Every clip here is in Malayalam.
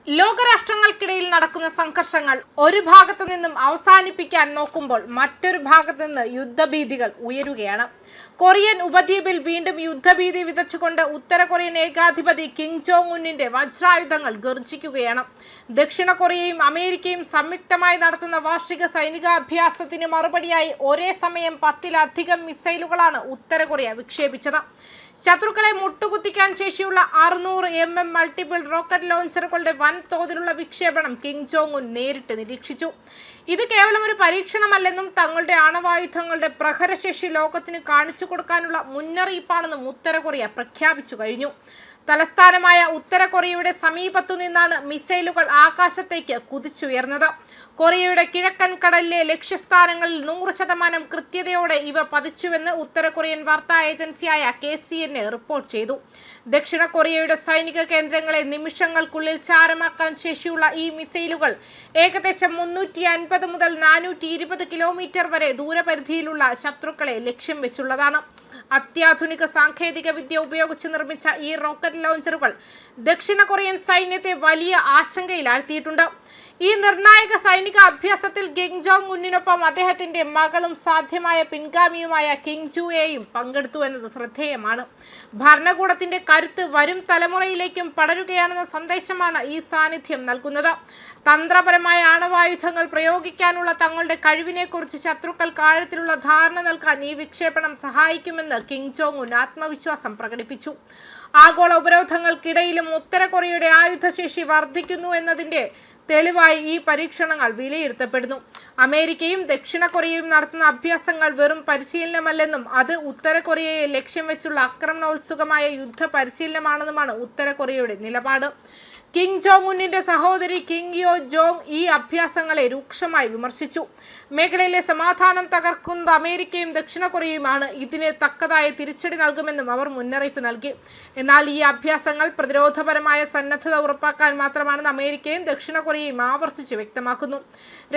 ലോകരാഷ്ട്രങ്ങൾക്കിടയിൽ നടക്കുന്ന സംഘർഷങ്ങൾ ഒരു ഭാഗത്തു നിന്നും അവസാനിപ്പിക്കാൻ നോക്കുമ്പോൾ മറ്റൊരു ഭാഗത്തു നിന്ന് യുദ്ധഭീതികൾ ഉയരുകയാണ്. കൊറിയൻ ഉപദ്വീപിൽ വീണ്ടും യുദ്ധഭീതി വിതച്ചുകൊണ്ട് ഉത്തര കൊറിയൻ ഏകാധിപതി കിം ജോങ് ഉന്നിന്റെ വജ്രായുധങ്ങൾ ഗർജിക്കുകയാണ്. ദക്ഷിണ കൊറിയയും അമേരിക്കയും സംയുക്തമായി നടത്തുന്ന വാർഷിക സൈനികാഭ്യാസത്തിന് മറുപടിയായി ഒരേ സമയം 10-ലധികം മിസൈലുകളാണ് ഉത്തര കൊറിയ വിക്ഷേപിച്ചത്. ശത്രുക്കളെ മുട്ടുകുത്തിക്കാൻ ശേഷിയുള്ള 600 മൾട്ടിപ്പിൾ റോക്കറ്റ് ലോഞ്ചറുകളുടെ വൻതോതിലുള്ള വിക്ഷേപണം കിം ജോങ് ഉൻ നേരിട്ട് നിരീക്ഷിച്ചു. ഇത് കേവലം ഒരു പരീക്ഷണമല്ലെന്നും തങ്ങളുടെ ആണവായുധങ്ങളുടെ പ്രഹരശേഷി ലോകത്തിന് കാണിച്ചു കൊടുക്കാനുള്ള മുന്നറിയിപ്പാണെന്നും ഉത്തര കൊറിയ പ്രഖ്യാപിച്ചു കഴിഞ്ഞു. തലസ്ഥാനമായ ഉത്തര കൊറിയയുടെ സമീപത്തു നിന്നാണ് മിസൈലുകൾ ആകാശത്തേക്ക് കുതിച്ചുയർന്നത്. കൊറിയയുടെ കിഴക്കൻ കടലിലെ ലക്ഷ്യസ്ഥാനങ്ങളിൽ 100% കൃത്യതയോടെ ഇവ പതിച്ചുവെന്ന് ഉത്തര കൊറിയൻ വാർത്താ ഏജൻസിയായ KCNA റിപ്പോർട്ട് ചെയ്തു. ദക്ഷിണ കൊറിയയുടെ സൈനിക കേന്ദ്രങ്ങളെ നിമിഷങ്ങൾക്കുള്ളിൽ ചാരമാക്കാൻ ശേഷിയുള്ള ഈ മിസൈലുകൾ ഏകദേശം 350 മുതൽ 420 കിലോമീറ്റർ വരെ ദൂരപരിധിയിലുള്ള ശത്രുക്കളെ ലക്ഷ്യം വെച്ചുള്ളതാണ്. അത്യാധുനിക സാങ്കേതിക വിദ്യ ഉപയോഗിച്ച് നിർമ്മിച്ച ഈ റോക്കറ്റ് ലോഞ്ചറുകൾ ദക്ഷിണ കൊറിയൻ സൈന്യത്തെ വലിയ ആശങ്കയിലാഴ്ത്തിയിട്ടുണ്ട്. ഈ നിർണായക സൈനിക അഭ്യാസത്തിൽ കിം ജോങ് ഉന്നിനൊപ്പം അദ്ദേഹത്തിന്റെ മകളും സാധ്യമായ പിൻഗാമിയുമായ കിം ജുയെയും പങ്കെടുത്തു എന്നത് ശ്രദ്ധേയമാണ്. ഭരണകൂടത്തിന്റെ കരുത്ത് വരും തലമുറയിലേക്കും പടരുകയാണെന്ന സന്ദേശമാണ് ഈ സാന്നിധ്യം നൽകുന്നത്. തന്ത്രപരമായ ആണവായുധങ്ങൾ പ്രയോഗിക്കാനുള്ള തങ്ങളുടെ കഴിവിനെക്കുറിച്ച് ശത്രുക്കൾക്ക് ആഴത്തിലുള്ള ധാരണ നൽകാൻ ഈ വിക്ഷേപണം സഹായിക്കുമെന്ന് കിം ജോങ് ഉൻ ആത്മവിശ്വാസം പ്രകടിപ്പിച്ചു. ആഗോള ഉപരോധങ്ങൾക്കിടയിലും ഉത്തര കൊറിയയുടെ ആയുധശേഷി വർദ്ധിക്കുന്നു എന്നതിന്റെ തെളിവായി ഈ പരീക്ഷണങ്ങൾ വിലയിരുത്തപ്പെടുന്നു. അമേരിക്കയും ദക്ഷിണ കൊറിയയും നടത്തുന്ന അഭ്യാസങ്ങൾ വെറും പരിശീലനമല്ലെന്നും അത് ഉത്തര കൊറിയയെ ലക്ഷ്യം വെച്ചുള്ള ആക്രമണോത്സുകമായ യുദ്ധ പരിശീലനമാണെന്നുമാണ് ഉത്തര കൊറിയയുടെ നിലപാട്. കിം ജോങ് ഉന്നിന്റെ സഹോദരി കിം യോ ജോങ് ഈ അഭ്യാസങ്ങളെ രൂക്ഷമായി വിമർശിച്ചു. മേഖലയിലെ സമാധാനം തകർക്കുന്നത് അമേരിക്കയും ദക്ഷിണ കൊറിയയുമാണ്. ഇതിന് തക്കതായ തിരിച്ചടി നൽകുമെന്നും അവർ മുന്നറിയിപ്പ് നൽകി. എന്നാൽ ഈ അഭ്യാസങ്ങൾ പ്രതിരോധപരമായ സന്നദ്ധത ഉറപ്പാക്കാൻ മാത്രമാണെന്ന് അമേരിക്കയും ദക്ഷിണ കൊറിയയും ആവർത്തിച്ച് വ്യക്തമാക്കുന്നു.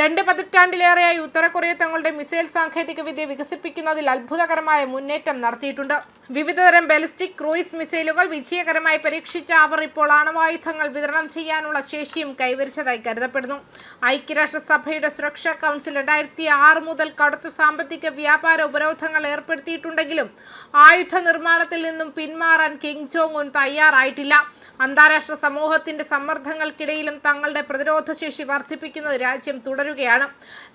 2 പതിറ്റാണ്ടിലേറെയായി ഉത്തര കൊറിയ തങ്ങളുടെ മിസൈൽ സാങ്കേതിക വിദ്യ വികസിപ്പിക്കുന്നതിൽ അത്ഭുതകരമായ മുന്നേറ്റം നടത്തിയിട്ടുണ്ട്. വിവിധതരം ബാലിസ്റ്റിക് ക്രൂയിസ് മിസൈലുകൾ വിജയകരമായി പരീക്ഷിച്ച അവർ ഇപ്പോൾ ആണവായുധങ്ങൾ വിതരണം ചെയ്യാനുള്ള ശേഷിയും കൈവരിച്ചതായി കരുതപ്പെടുന്നു. ഐക്യരാഷ്ട്രസഭയുടെ സുരക്ഷാ കൗൺസിൽ 2006 മുതൽ കടുത്ത സാമ്പത്തിക വ്യാപാര ഉപരോധങ്ങൾ ഏർപ്പെടുത്തിയിട്ടുണ്ടെങ്കിലും ആയുധ നിർമ്മാണത്തിൽ നിന്നും പിന്മാറാൻ കിം ജോങ് ഉൻ തയ്യാറായിട്ടില്ല. അന്താരാഷ്ട്ര സമൂഹത്തിന്റെ സമ്മർദ്ദങ്ങൾക്കിടയിലും തങ്ങളുടെ പ്രതിരോധ ശേഷി വർദ്ധിപ്പിക്കുന്നത് രാജ്യം തുടരുകയാണ്.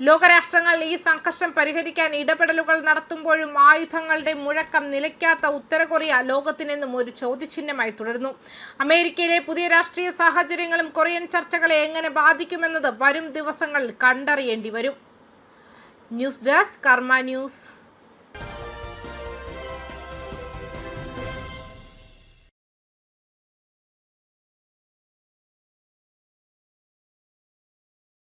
ലോകരാഷ്ട്രങ്ങൾ ഈ സംഘർഷം പരിഹരിക്കാൻ ഇടപെടലുകൾ നടത്തുമ്പോഴും ആയുധങ്ങളുടെ മുഴക്കം നിലയ്ക്കാത്ത ഉത്തര കൊറിയ ലോകത്തിനെന്നും ഒരു ചോദ്യചിഹ്നമായി തുടരുന്നു. അമേരിക്കയിലെ പുതിയ രാഷ്ട്രീയ സാഹചര്യങ്ങളും കൊറിയൻ ചർച്ചകളെ എങ്ങനെ ബാധിക്കുമെന്നത് വരും ദിവസങ്ങളിൽ കണ്ടറിയേണ്ടി വരും. ന്യൂസ് ഡെസ്ക് കർമ്മ ന്യൂസ്.